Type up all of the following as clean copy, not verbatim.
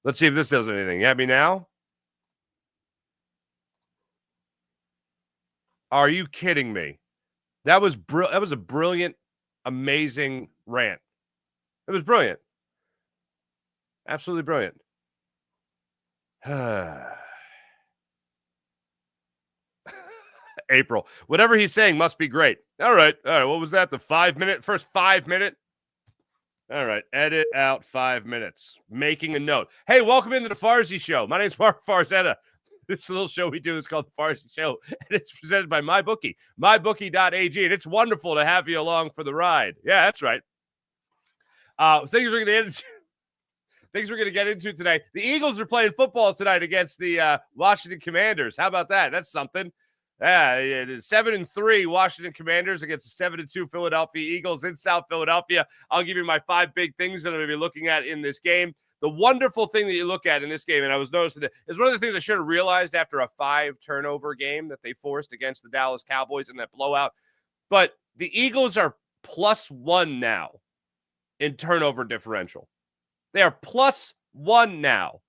Let's see if this does anything. You have me now? Are you kidding me? That was a brilliant, amazing rant. It was brilliant. Absolutely brilliant. April. Whatever he's saying must be great. All right. What was that? The first 5 minute? All right. Edit out 5 minutes. Making a note. Hey, welcome into the Farsi Show. My name's Mark Farzetta. This little show we do is called The Farsi Show, and it's presented by MyBookie, mybookie.ag, and it's wonderful to have you along for the ride. Yeah, that's right. Things we're going to get into today. The Eagles are playing football tonight against the Washington Commanders. How about that? That's something. 7-3 Washington Commanders against the 7-2 Philadelphia Eagles in South Philadelphia. I'll give you my 5 big things that I'm going to be looking at in this game. The wonderful thing that you look at in this game, and I was noticing that, is one of the things I should have realized after a 5-turnover game that they forced against the Dallas Cowboys in that blowout. But the Eagles are +1 now in turnover differential. They are +1 now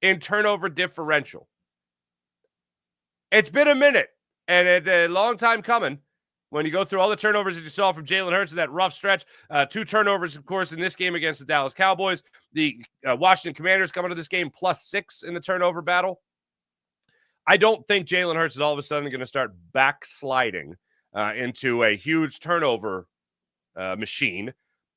in turnover differential. It's been a minute, and it's a long time coming. When you go through all the turnovers that you saw from Jalen Hurts in that rough stretch, 2 turnovers, of course, in this game against the Dallas Cowboys. The Washington Commanders coming to this game +6 in the turnover battle. I don't think Jalen Hurts is all of a sudden going to start backsliding into a huge turnover machine.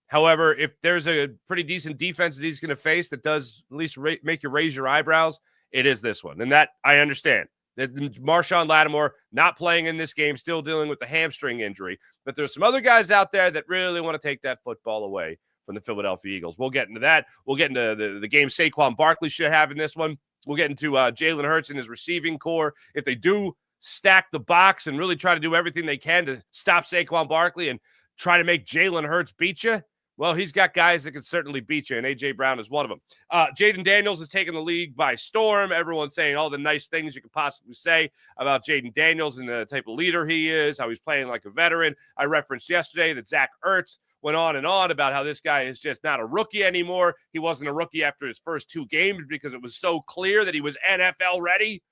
However, if there's a pretty decent defense that he's going to face that does at least make you raise your eyebrows, it is this one. And that I understand. Marshawn Lattimore not playing in this game, still dealing with the hamstring injury. But there's some other guys out there that really want to take that football away from the Philadelphia Eagles. We'll get into that. We'll get into the game Saquon Barkley should have in this one. We'll get into Jalen Hurts and his receiving core. If they do stack the box and really try to do everything they can to stop Saquon Barkley and try to make Jalen Hurts beat you, well, he's got guys that can certainly beat you, and A.J. Brown is one of them. Jaden Daniels has taken the league by storm. Everyone's saying all the nice things you could possibly say about Jaden Daniels and the type of leader he is, how he's playing like a veteran. I referenced yesterday that Zach Ertz went on and on about how this guy is just not a rookie anymore. He wasn't a rookie after his first 2 games because it was so clear that he was NFL ready.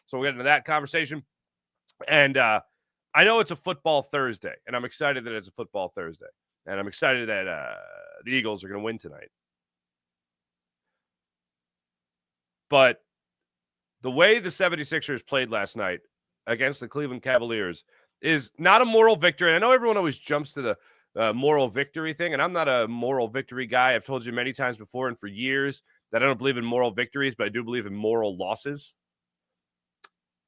So we'll get into that conversation. And I know it's a football Thursday, and I'm excited that it's a football Thursday. And I'm excited that the Eagles are going to win tonight. But the way the 76ers played last night against the Cleveland Cavaliers is not a moral victory. And I know everyone always jumps to the moral victory thing, and I'm not a moral victory guy. I've told you many times before and for years that I don't believe in moral victories, but I do believe in moral losses.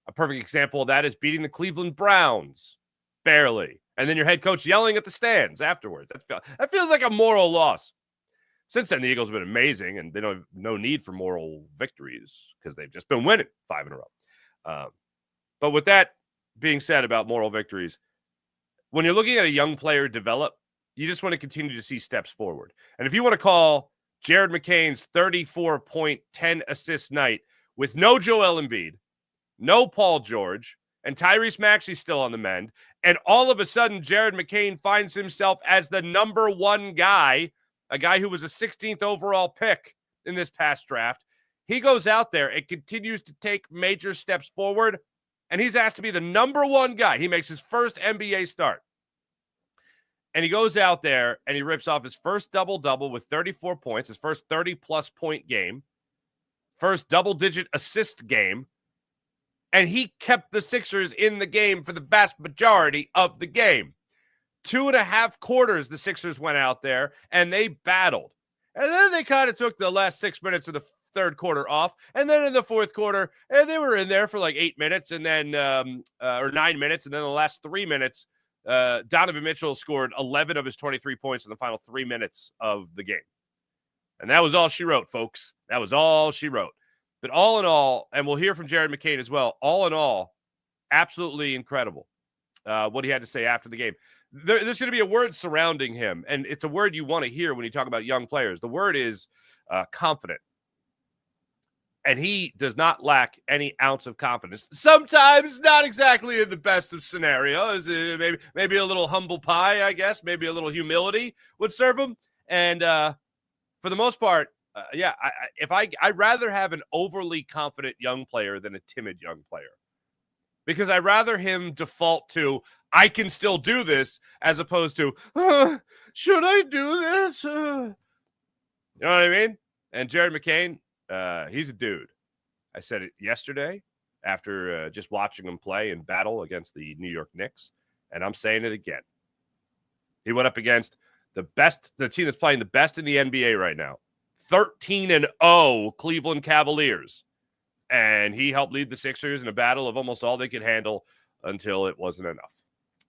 A perfect example of that is beating the Cleveland Browns. Barely. And then your head coach yelling at the stands afterwards. That feels like a moral loss. Since then, the Eagles have been amazing, and they don't have no need for moral victories because they've just been winning 5 in a row. But with that being said about moral victories, when you're looking at a young player develop, you just want to continue to see steps forward. And if you want to call Jared McCain's 34-point, 10-assist night with no Joel Embiid, no Paul George, and Tyrese Maxey's still on the mend, and all of a sudden Jared McCain finds himself as the number 1 guy, a guy who was a 16th overall pick in this past draft. He goes out there and continues to take major steps forward, and he's asked to be the number 1 guy. He makes his first NBA start. And he goes out there and he rips off his first double-double with 34 points, his first 30-plus point game, first double-digit assist game. And he kept the Sixers in the game for the vast majority of the game. 2.5 quarters, the Sixers went out there, and they battled. And then they kind of took the last 6 minutes of the third quarter off. And then in the fourth quarter, and they were in there for like 8 minutes, and then or 9 minutes. And then the last 3 minutes, Donovan Mitchell scored 11 of his 23 points in the final 3 minutes of the game. And that was all she wrote, folks. That was all she wrote. But all in all, and we'll hear from Jared McCain as well, all in all, absolutely incredible what he had to say after the game. There's going to be a word surrounding him, and it's a word you want to hear when you talk about young players. The word is confident. And he does not lack any ounce of confidence. Sometimes not exactly in the best of scenarios. Maybe a little humble pie, I guess. Maybe a little humility would serve him. And for the most part, I'd rather have an overly confident young player than a timid young player, because I'd rather him default to, I can still do this, as opposed to, should I do this? You know what I mean? And Jared McCain, he's a dude. I said it yesterday after just watching him play in battle against the New York Knicks, and I'm saying it again. He went up against the team that's playing the best in the NBA right now, 13-0 Cleveland Cavaliers. And he helped lead the Sixers in a battle of almost all they could handle until it wasn't enough.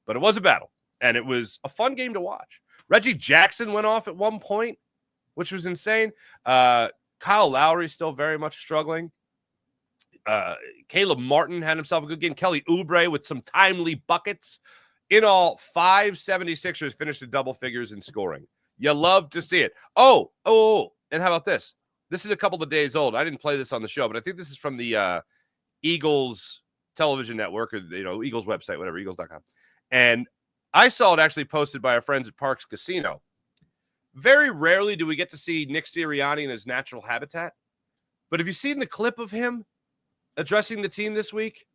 But it was a battle, and it was a fun game to watch. Reggie Jackson went off at one point, which was insane. Kyle Lowry still very much struggling. Caleb Martin had himself a good game. Kelly Oubre with some timely buckets. In all, 5 76ers finished in double figures in scoring. You love to see it. Oh, and how about this? This is a couple of days old. I didn't play this on the show, but I think this is from the Eagles television network, or Eagles website, whatever, eagles.com. And I saw it actually posted by our friends at Parks Casino. Very rarely do we get to see Nick Sirianni in his natural habitat. But have you seen the clip of him addressing the team this week,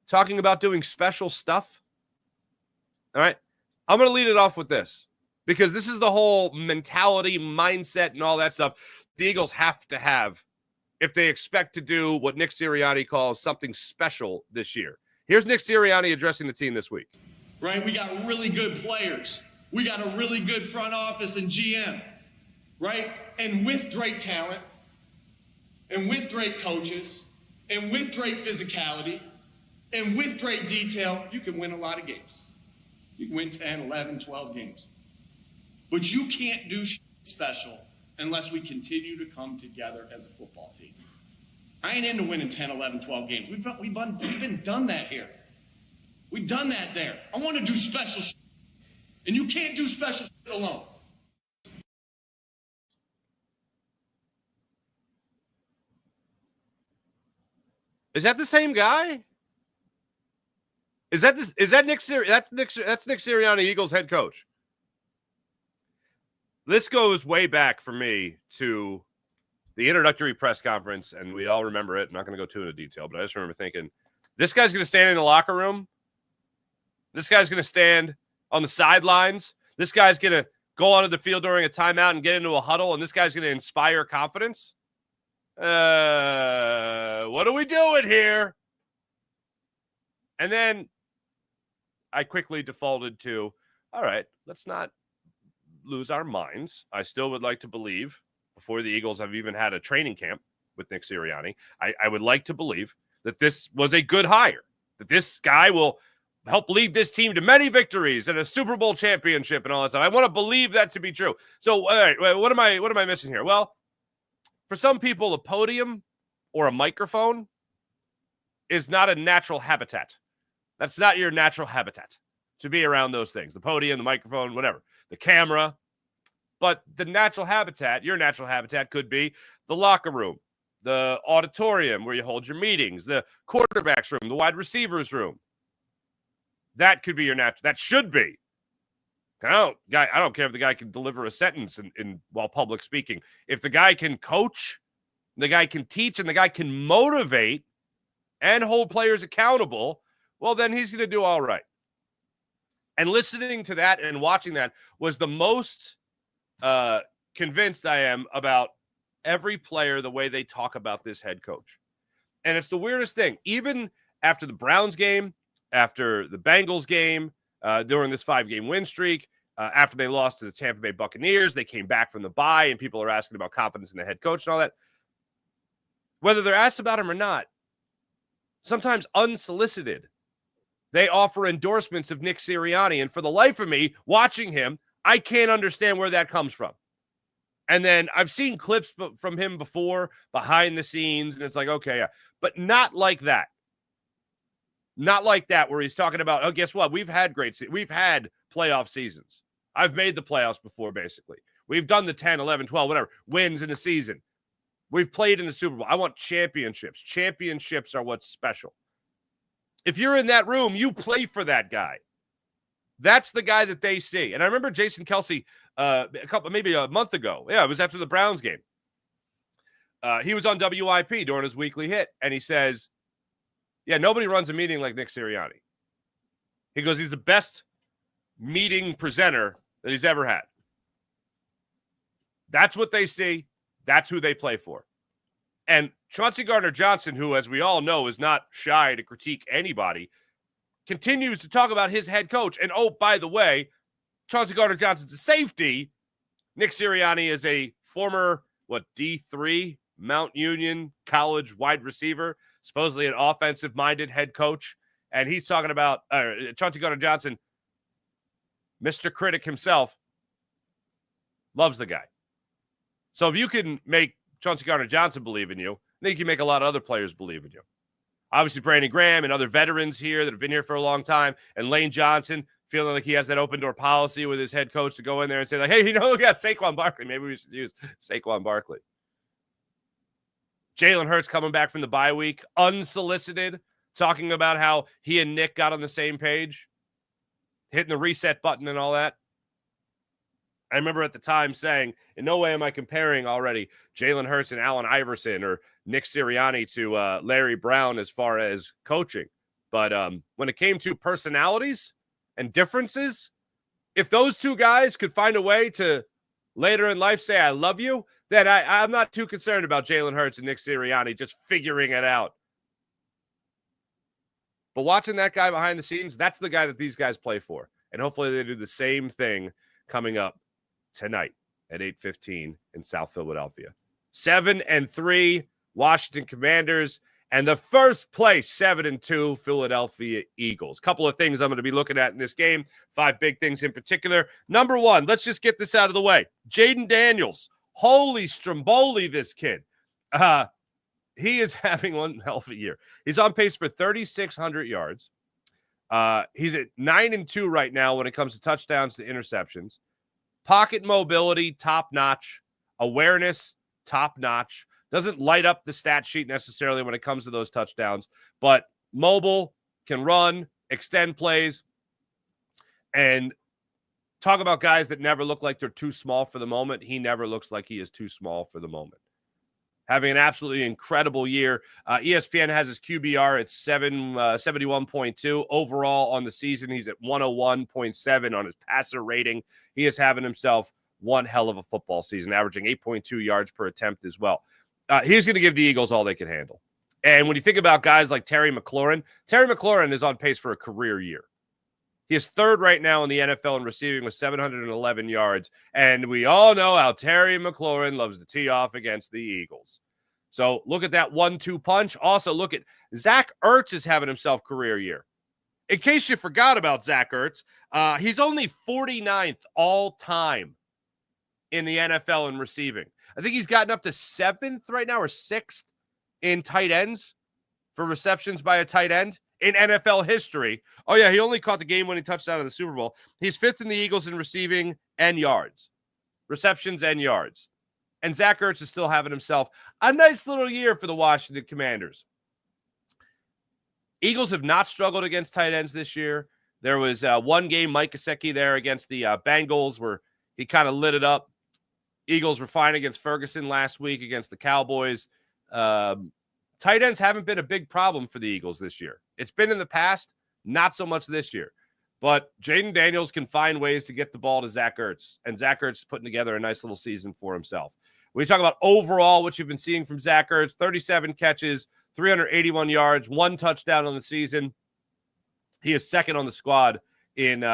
talking about doing special stuff? All right. I'm going to lead it off with this, because this is the whole mentality, mindset, and all that stuff the Eagles have to have if they expect to do what Nick Sirianni calls something special this year. Here's Nick Sirianni addressing the team this week. Right? We got really good players. We got a really good front office and GM, right? And with great talent, and with great coaches, and with great physicality, and with great detail, you can win a lot of games. You can win 10, 11, 12 games. But you can't do special unless we continue to come together as a football team. I ain't into winning 10, 11, 12 games. We've been done that here. We've done that there. I want to do special shit. And you can't do special shit alone. Is that the same guy? Is that Nick Sirianni? That's Nick Sirianni, Eagles head coach. This goes way back for me to the introductory press conference, and we all remember it. I'm not going to go too into detail, but I just remember thinking, this guy's going to stand in the locker room. This guy's going to stand on the sidelines. This guy's going to go onto the field during a timeout and get into a huddle, and this guy's going to inspire confidence. What are we doing here? And then I quickly defaulted to, all right, let's not lose our minds. I still would like to believe, before the Eagles have even had a training camp with Nick Sirianni, I would like to believe that this was a good hire, that this guy will help lead this team to many victories and a Super Bowl championship and all that stuff. I want to believe that to be true. So, all right, what am I missing here? Well, for some people, a podium or a microphone is not a natural habitat. That's not your natural habitat, to be around those things. The podium, the microphone, whatever, the camera. But the natural habitat, your natural habitat, could be the locker room, the auditorium where you hold your meetings, the quarterback's room, the wide receivers room. That could be your natural. That should be. I don't care if the guy can deliver a sentence while public speaking. If the guy can coach, the guy can teach, and the guy can motivate and hold players accountable, well, then he's going to do all right. And listening to that and watching that was the most convinced I am about every player, the way they talk about this head coach. And it's the weirdest thing. Even after the Browns game, after the Bengals game, during this 5-game win streak, after they lost to the Tampa Bay Buccaneers, they came back from the bye, and people are asking about confidence in the head coach and all that. Whether they're asked about him or not, sometimes unsolicited, they offer endorsements of Nick Sirianni. And for the life of me, watching him, I can't understand where that comes from. And then I've seen clips from him before, behind the scenes, and it's like, okay, yeah. But not like that. Not like that, where he's talking about, oh, guess what? We've had playoff seasons. I've made the playoffs before, basically. We've done the 10, 11, 12, whatever, wins in a season. We've played in the Super Bowl. I want championships. Championships are what's special. If you're in that room, you play for that guy. That's the guy that they see. And I remember Jason Kelce maybe a month ago. Yeah, it was after the Browns game. He was on WIP during his weekly hit, and he says, yeah, nobody runs a meeting like Nick Sirianni. He goes, he's the best meeting presenter that he's ever had. That's what they see. That's who they play for. And Chauncey Gardner-Johnson, who, as we all know, is not shy to critique anybody, continues to talk about his head coach. And, oh, by the way, Chauncey Gardner-Johnson's a safety. Nick Sirianni is a former, D3 Mount Union college wide receiver, supposedly an offensive-minded head coach. And he's talking about Chauncey Gardner-Johnson, Mr. Critic himself, loves the guy. So if you can make Chauncey Gardner-Johnson believe in you, then you can make a lot of other players believe in you. Obviously, Brandon Graham and other veterans here that have been here for a long time, and Lane Johnson feeling like he has that open door policy with his head coach to go in there and say, like, hey, we got Saquon Barkley. Maybe we should use Saquon Barkley. Jalen Hurts coming back from the bye week, unsolicited, talking about how he and Nick got on the same page, hitting the reset button and all that. I remember at the time saying, in no way am I comparing already Jalen Hurts and Allen Iverson or Nick Sirianni to Larry Brown as far as coaching. But when it came to personalities and differences, if those two guys could find a way to later in life say, I love you, then I'm not too concerned about Jalen Hurts and Nick Sirianni just figuring it out. But watching that guy behind the scenes, that's the guy that these guys play for. And hopefully they do the same thing coming up tonight at 8:15 in South Philadelphia. 7-3 Washington Commanders and the first place 7-2 Philadelphia Eagles. Couple of things I'm going to be looking at in this game. 5 big things in particular. Number one, let's just get this out of the way. Jaden Daniels. Holy Stromboli, this kid. He is having one hell of a year. He's on pace for 3,600 yards. He's at 9-2 right now when it comes to touchdowns to interceptions. Pocket mobility, top-notch. Awareness, top-notch. Doesn't light up the stat sheet necessarily when it comes to those touchdowns, but mobile, can run, extend plays, and talk about guys that never look like they're too small for the moment. He never looks like he is too small for the moment. Having an absolutely incredible year. ESPN has his QBR at 71.2. Overall on the season, he's at 101.7 on his passer rating. He is having himself one hell of a football season, averaging 8.2 yards per attempt as well. He's going to give the Eagles all they can handle. And when you think about guys like Terry McLaurin is on pace for a career year. He is third right now in the NFL in receiving with 711 yards. And we all know how Terry McLaurin loves to tee off against the Eagles. So look at that 1-2 punch. Also look at Zach Ertz is having himself career year. In case you forgot about Zach Ertz, he's only 49th all time in the NFL in receiving. I think he's gotten up to 7th right now or 6th in tight ends for receptions by a tight end in NFL history. Oh, yeah, he only caught the game-winning touchdown in the Super Bowl. He's 5th in the Eagles in receiving and yards, receptions and yards. And Zach Ertz is still having himself a nice little year for the Washington Commanders. Eagles have not struggled against tight ends this year. There was one game, Mike Gesicki there against the Bengals, where he kind of lit it up. Eagles were fine against Ferguson last week against the Cowboys. Tight ends haven't been a big problem for the Eagles this year. It's been in the past, not so much this year. But Jaden Daniels can find ways to get the ball to Zach Ertz, and Zach Ertz is putting together a nice little season for himself. When you talk about overall what you've been seeing from Zach Ertz, 37 catches, 381 yards, 1 touchdown on the season. He is second on the squad in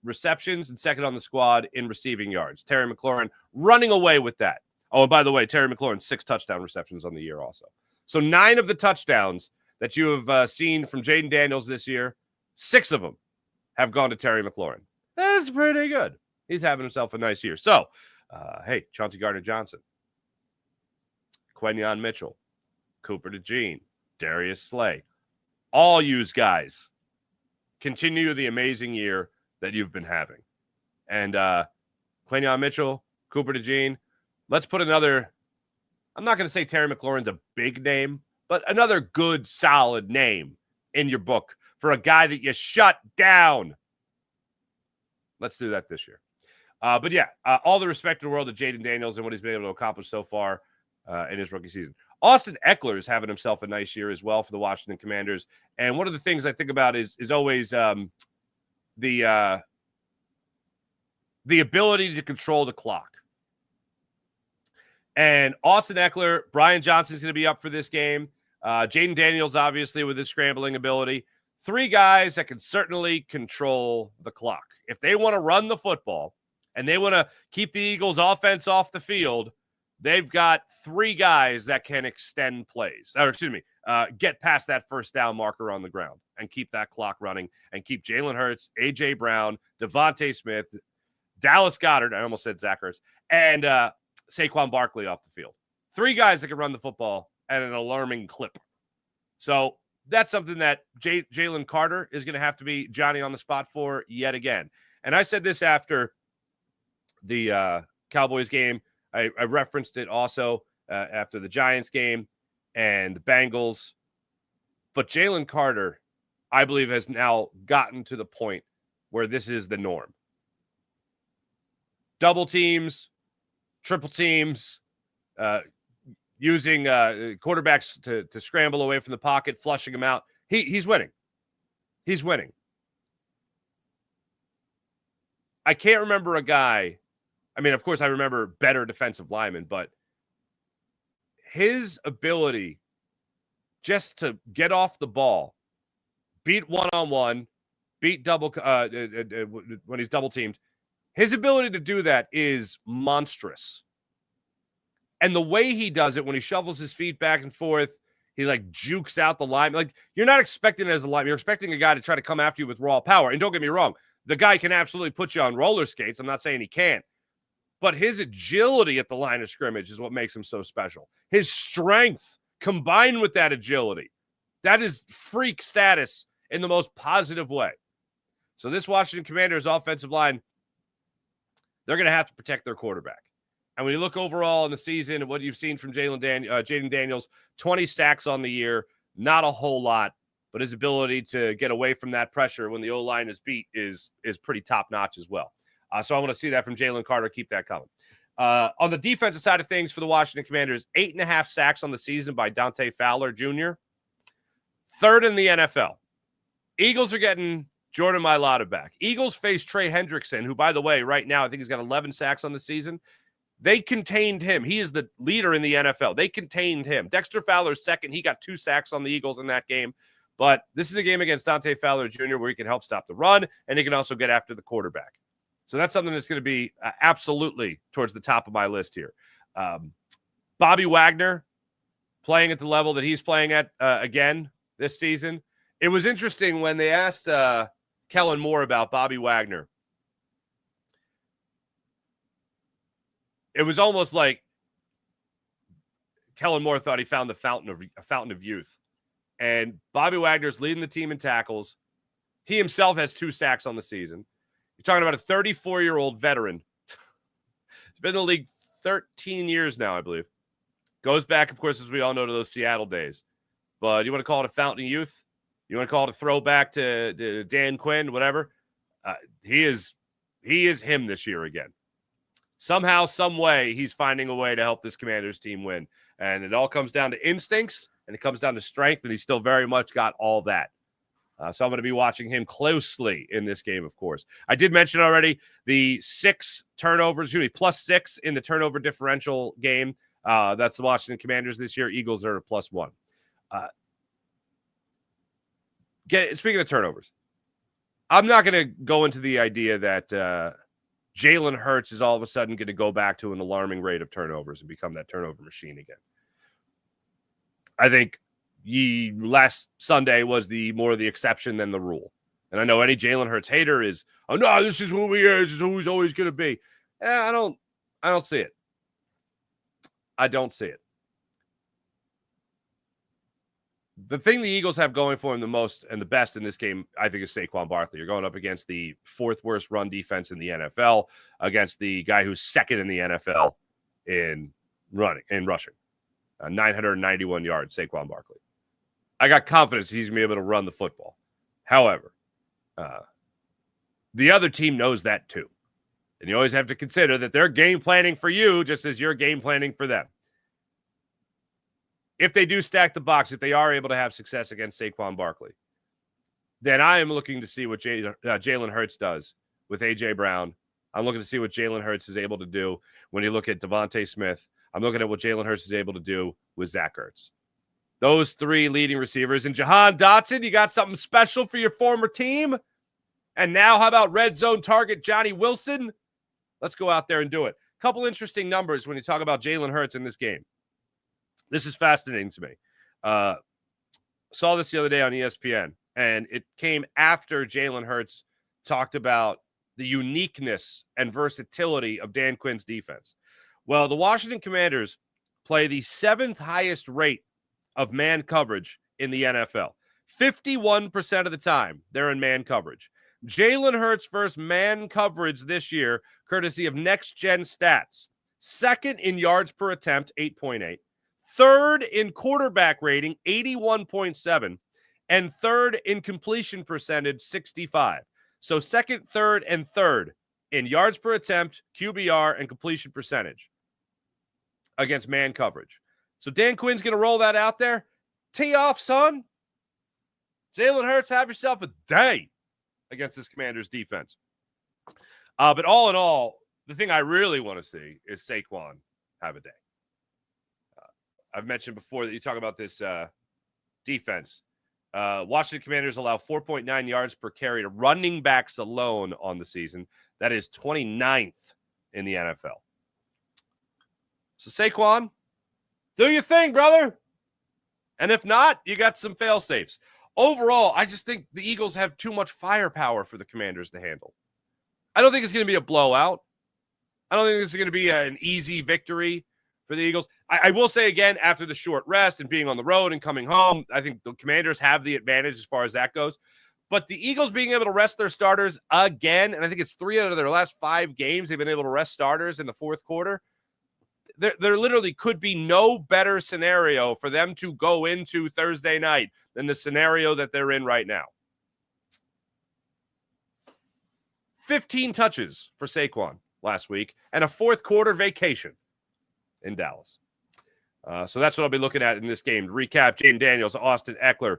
receptions and second on the squad in receiving yards. Terry McLaurin running away with that. Oh, and by the way, Terry McLaurin, 6 touchdown receptions on the year also. So 9 of the touchdowns that you have seen from Jaden Daniels this year, 6 of them have gone to Terry McLaurin. That's pretty good. He's having himself a nice year. So, hey, Chauncey Gardner-Johnson, Quenyon Mitchell, Cooper DeJean, Darius Slay, all yous guys, continue the amazing year that you've been having. And Quenyon Mitchell, Cooper DeJean, let's put another, I'm not going to say Terry McLaurin's a big name, but another good, solid name in your book for a guy that you shut down. Let's do that this year. But yeah, all the respect in the world to Jaden Daniels and what he's been able to accomplish so far. in his rookie season. Austin Eckler is having himself a nice year as well for the Washington Commanders. And one of the things I think about is always the ability to control the clock. And Austin Eckler, Brian Johnson's going to be up for this game. Jaden Daniels, obviously, with his scrambling ability. 3 guys that can certainly control the clock. If they want to run the football and they want to keep the Eagles' offense off the field, they've got 3 guys that can extend plays. Or, get past that first down marker on the ground and keep that clock running and keep Jalen Hurts, A.J. Brown, Devontae Smith, Dallas Goedert, I almost said Zach Ertz, and Saquon Barkley off the field. 3 guys that can run the football at an alarming clip. So that's something that Jalen Carter is going to have to be Johnny on the spot for yet again. And I said this after the Cowboys game. I referenced it also after the Giants game and the Bengals. But Jalen Carter, I believe, has now gotten to the point where this is the norm. Double teams, triple teams, using quarterbacks to scramble away from the pocket, flushing them out. He's winning. He's winning. I can't remember a guy. I mean, of course, I remember better defensive linemen, but his ability just to get off the ball, beat one-on-one, beat double when he's double teamed, his ability to do that is monstrous. And the way he does it, when he shovels his feet back and forth, he like jukes out the line. Like, you're not expecting it as a line. You're expecting a guy to try to come after you with raw power. And don't get me wrong, the guy can absolutely put you on roller skates. I'm not saying he can't. But his agility at the line of scrimmage is what makes him so special. His strength combined with that agility, that is freak status in the most positive way. So this Washington Commanders offensive line, they're going to have to protect their quarterback. And when you look overall in the season and what you've seen from Jaden Daniels, 20 sacks on the year, not a whole lot, but his ability to get away from that pressure when the O-line is beat is pretty top-notch as well. So I want to see that from Jalen Carter. Keep that coming. On the defensive side of things for the Washington Commanders, 8.5 sacks on the season by Dante Fowler Jr., 3rd in the NFL. Eagles are getting Jordan Mailata back. Eagles face Trey Hendrickson, who, by the way, right now, I think he's got 11 sacks on the season. They contained him. He is the leader in the NFL. They contained him. Dexter Fowler's second. He got 2 sacks on the Eagles in that game. But this is a game against Dante Fowler Jr. where he can help stop the run, and he can also get after the quarterback. So that's something that's going to be absolutely towards the top of my list here. Bobby Wagner playing at the level that he's playing at again this season. It was interesting when they asked Kellen Moore about Bobby Wagner. It was almost like Kellen Moore thought he found the fountain of youth. And Bobby Wagner's leading the team in tackles. He himself has 2 sacks on the season. You're talking about a 34-year-old veteran. He's been in the league 13 years now, I believe. Goes back, of course, as we all know, to those Seattle days. But you want to call it a fountain of youth? You want to call it a throwback to Dan Quinn, whatever? He is him this year again. Somehow, some way, he's finding a way to help this Commanders team win. And it all comes down to instincts, and it comes down to strength, and he's still very much got all that. So I'm going to be watching him closely in this game, of course. I did mention already the 6 turnovers, +6 in the turnover differential game. That's the Washington Commanders this year. Eagles are at +1. Speaking of turnovers, I'm not going to go into the idea that Jalen Hurts is all of a sudden going to go back to an alarming rate of turnovers and become that turnover machine again. I think last Sunday was more of the exception than the rule. And I know any Jalen Hurts hater is, oh no, this is who he is. This is who he's always going to be. I don't see it. I don't see it. The thing the Eagles have going for them the most and the best in this game, I think, is Saquon Barkley. You're going up against the 4th worst run defense in the NFL, against the guy who's 2nd in the NFL in rushing. 991 yards, Saquon Barkley. I got confidence he's going to be able to run the football. However, the other team knows that too. And you always have to consider that they're game planning for you just as you're game planning for them. if they do stack the box, if they are able to have success against Saquon Barkley, then I am looking to see what Jalen Hurts does with A.J. Brown. I'm looking to see what Jalen Hurts is able to do when you look at Devontae Smith. I'm looking at what Jalen Hurts is able to do with Zach Ertz. Those three leading receivers. And Jahan Dotson, you got something special for your former team? And now how about red zone target Johnny Wilson? Let's go out there and do it. Couple interesting numbers when you talk about Jalen Hurts in this game. This is fascinating to me. Saw this the other day on ESPN, and it came after Jalen Hurts talked about the uniqueness and versatility of Dan Quinn's defense. Well, the Washington Commanders play the 7th highest rate of man coverage in the NFL. 51% of the time, they're in man coverage. Jalen Hurts versus man coverage this year, courtesy of Next Gen Stats. 2nd in yards per attempt, 8.8. 3rd in quarterback rating, 81.7. And 3rd in completion percentage, 65. So 2nd, 3rd, and 3rd in yards per attempt, QBR, and completion percentage against man coverage. So Dan Quinn's going to roll that out there. Tee off, son. Jalen Hurts, have yourself a day against this Commanders defense. But all in all, the thing I really want to see is Saquon have a day. I've mentioned before that you talk about this defense. Washington Commanders allow 4.9 yards per carry to running backs alone on the season. That is 29th in the NFL. So Saquon, do your thing, brother. And if not, you got some fail safes. Overall, I just think the Eagles have too much firepower for the Commanders to handle. I don't think it's going to be a blowout. I don't think this is going to be an easy victory for the Eagles. I will say again, after the short rest and being on the road and coming home, I think the Commanders have the advantage as far as that goes. But the Eagles being able to rest their starters again, and I think it's 3 out of their last 5 games, they've been able to rest starters in the fourth quarter. There literally could be no better scenario for them to go into Thursday night than the scenario that they're in right now. 15 touches for Saquon last week and a fourth quarter vacation in Dallas. So that's what I'll be looking at in this game. To recap, Jaden Daniels, Austin Eckler.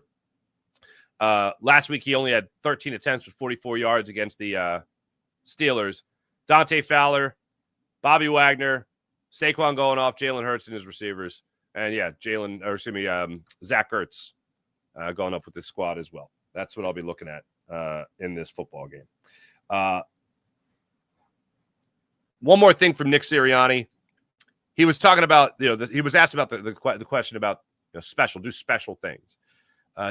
Last week, he only had 13 attempts with 44 yards against the Steelers. Dante Fowler, Bobby Wagner, Saquon going off, Jalen Hurts and his receivers. And yeah, Zach Ertz going up with this squad as well. That's what I'll be looking at in this football game. One more thing from Nick Sirianni. He was talking about, he was asked about the question about special things.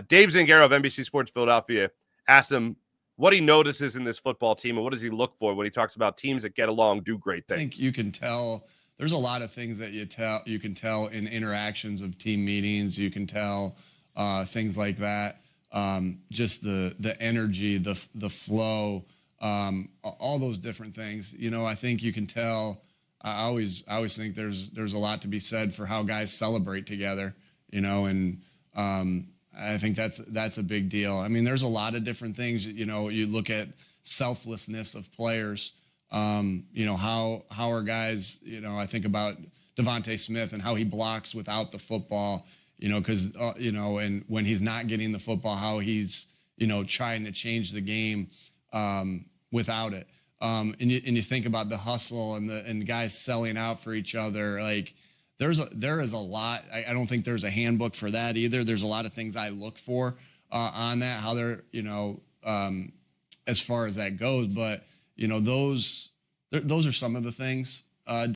Dave Zangaro of NBC Sports Philadelphia asked him what he notices in this football team and what does he look for when he talks about teams that get along, do great things. I think you can tell. There's a lot of things that you can tell in interactions of team meetings. You can tell things like that. Just the energy, the flow, all those different things. I think you can tell. I always think there's a lot to be said for how guys celebrate together. And I think that's a big deal. I mean, there's a lot of different things. You look at selflessness of players. How are guys, I think about Devontae Smith and how he blocks without the football, because, and when he's not getting the football, how he's, trying to change the game without it. And you think about the hustle and the guys selling out for each other. Like there is a lot. I don't think there's a handbook for that either. There's a lot of things I look for on that, how they're, as far as that goes, but those are some of the things. I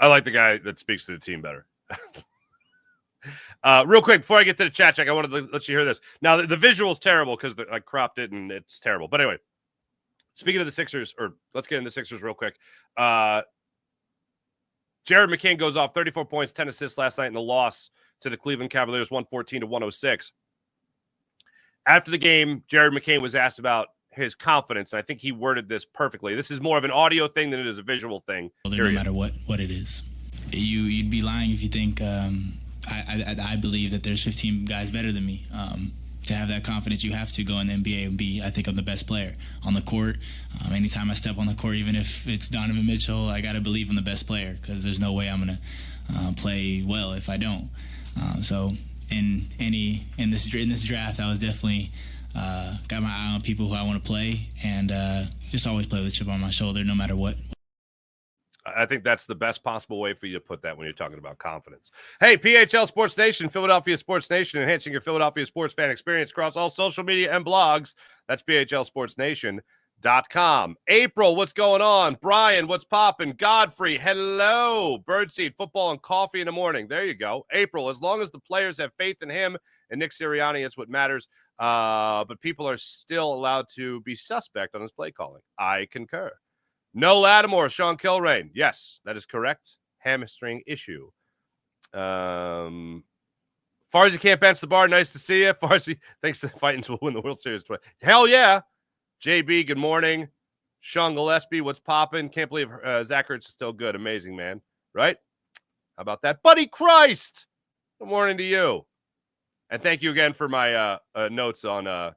like the guy that speaks to the team better. Real quick, before I get to the chat check, I wanted to let you hear this. Now, the visual's terrible because I cropped it and it's terrible. But anyway, speaking of the Sixers, or let's get into the Sixers real quick. Jared McCain goes off 34 points, 10 assists last night in the loss to the Cleveland Cavaliers, 114-106. After the game, Jared McCain was asked about his confidence, and I think he worded this perfectly. This is more of an audio thing than it is a visual thing. Well, no matter what it is. You'd be lying if you think I believe that there's 15 guys better than me. to have that confidence, you have to go in the NBA and be, I think, I'm the best player on the court. Anytime I step on the court, even if it's Donovan Mitchell, I got to believe I'm the best player, because there's no way I'm going to play well if I don't. So in this draft, I was definitely got my eye on people who I want to play, and just always play with a chip on my shoulder no matter what. I think that's the best possible way for you to put that when you're talking about confidence. Hey, PHL Sports Nation, Philadelphia Sports Nation, enhancing your Philadelphia sports fan experience across all social media and blogs. That's PHLSportsNation.com. April, what's going on? Brian, what's popping? Godfrey, hello. Birdseed, football and coffee in the morning. There you go. April, as long as the players have faith in him and Nick Sirianni, it's what matters. But people are still allowed to be suspect on his play calling. I concur. No Lattimore, Sean Kilrain. Yes, that is correct. Hamstring issue. Farzi can't bench the bar. Nice to see you. Farzi, thanks to the Titans will win the World Series. Hell yeah. JB, good morning. Sean Gillespie, what's popping? Can't believe Zach Ertz is still good. Amazing, man. Right? How about that? Buddy Christ. Good morning to you. And thank you again for my notes on how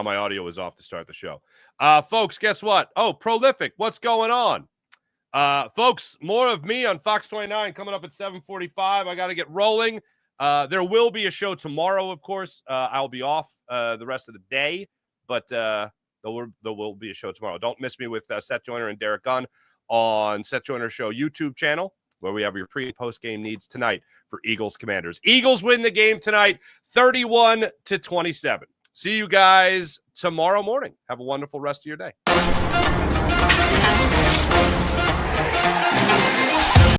my audio was off to start the show. Folks, guess what? Oh, Prolific, what's going on? Folks, more of me on Fox 29 coming up at 7:45. I got to get rolling. There will be a show tomorrow, of course. I'll be off the rest of the day, but there will be a show tomorrow. Don't miss me with Seth Joyner and Derek Gunn on Seth Joyner Show YouTube channel, where we have your pre- and post-game needs tonight for Eagles Commanders. Eagles win the game tonight, 31-27. See you guys tomorrow morning. Have a wonderful rest of your day.